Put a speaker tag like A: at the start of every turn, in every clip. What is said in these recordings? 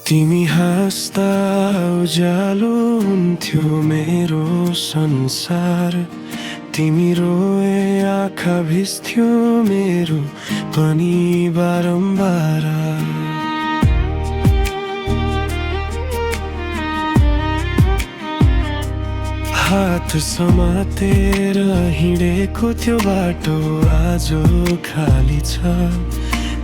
A: तिमी हाँस्दा उज्यालो हुन्थ्यो मेरो संसार। तिमी रोए आँखा भिज्थ्यो मेरो पनि बारम्बार। हात समातेर हिँडेको त्यो बाटो आज खाली छ।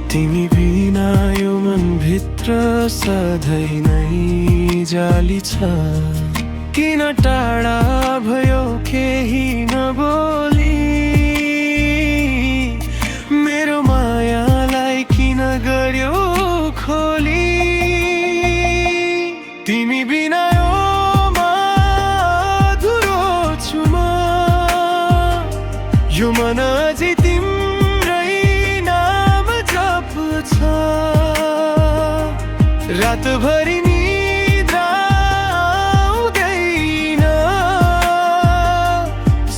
A: तिमी बिना यो मनभित्र सधैँ नै जाली छ। किन टाढा भयो केही नबोली, मेरो मायालाई किन गर्यो खोली। तिमी बिना यो मन अझै तिम्रै नाम जप्छ। रातभरि निद्रा आउँदैन,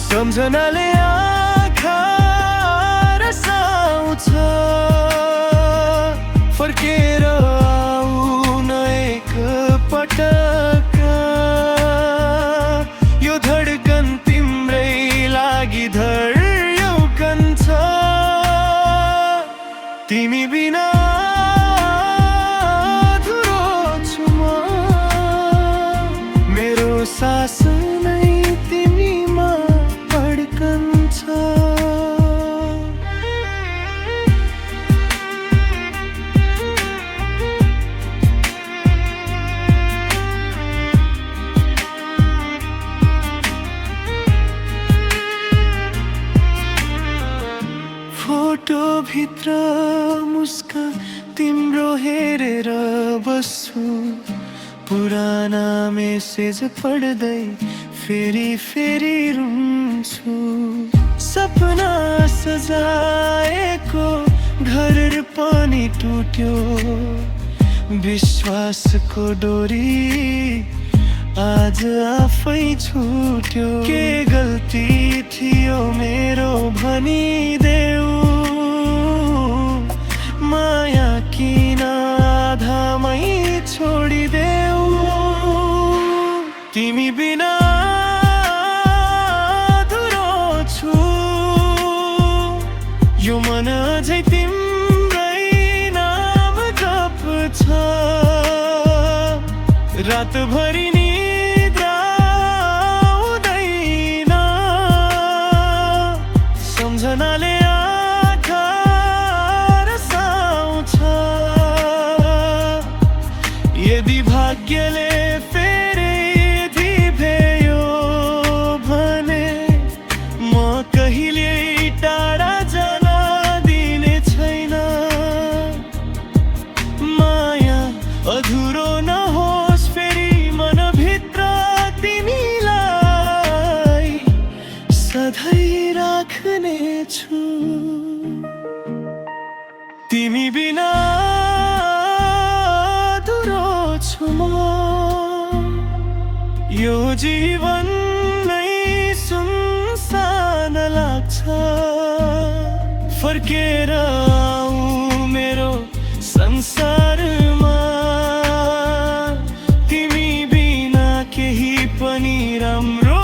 A: सम्झनाले आँखा रसाउँछ। फर्केर आऊ न एक पटक, यो धड्कन तिम्रै लागि तिमी बिना अधुरो छु म, मेरो सास नै तिमीमा धड्कन्छ। फोटो भित्र मुस्कान तिम्रो हेरेर बस्छु। पुराना मेसेज पढ्दै फेरि फेरि रुन्छु। सपना सजाएको घर पनि टुट्यो, विश्वासको डोरी आज आफै छुट्यो। के गल्ती थियो मेरो भनिदेऊ, माया किन आधामै छोडिदेऊ। तिमी बिना अधुरो छु, यो मन अझै तिम्रै नाम जप्छ। रातभरि निद्रा आउँदैन, सम्झनाले आँखा रसाउँछ। यदि भाग्यले फेरि दिभ्यो भने म कहिले टाढा जान दिने छैन। माया अधुरो नहोस् फेरि मनभित्र, तिमीलाई सधैँ राख्ने छु। तिमी बिना अधुरो छु म, यो जीवन नै सुनसान लाग्छ। फर्केर आऊ मेरो संसारमा, तिमी बिना केही पनि राम्रो